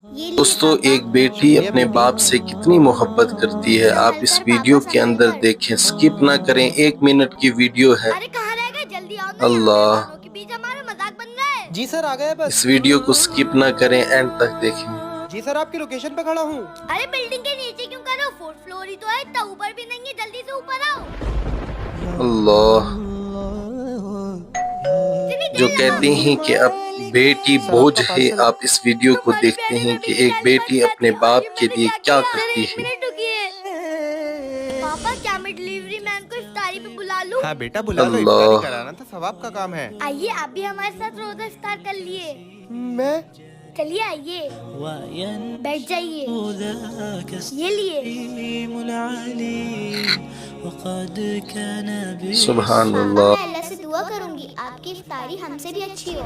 دوستو، ایک بیٹی اپنے باپ سے کتنی محبت کرتی ہے آپ اس ویڈیو کے اندر دیکھیں، سکپ نہ کریں، 1 منٹ کی ویڈیو ہے۔ اللہ، جی سر آ گیا بس۔ اس ویڈیو کو سکپ نہ کریں، اینڈ تک دیکھیں۔ جی سر آپ کی لوکیشن پہ کھڑا ہوں۔ ارے بلڈنگ کے نیچے کیوں کرو؟ 4th فلور ہی تو ہے، اتنا اوپر بھی نہیں ہے، جلدی سے اوپر آؤ۔ اللہ، جو کہتے ہیں کہ اب بیٹی سر آپ بوجھ کا ہے، پارسل۔ آپ اس ویڈیو کو دیکھتے ہیں کہ ایک بیٹی اپنے باپ کے لیے کیا کرتی ہے۔ پاپا کیا میں ڈیلیوری مین کو افطاری پہ بلا لوں؟ ہاں بیٹا بلا لو، افطاری اللہ، کرانا تو ثواب کا کام ہے۔ آئیے آپ بھی ہمارے ساتھ روزہ افطار کر لیے۔ میں چلیے آئیے، بیٹھ جائیے، یہ لیے۔ سبحان پاپا اللہ۔ میں اللہ سے دعا کروں گی آپ کی افطاری ہم سے بھی اچھی ہو۔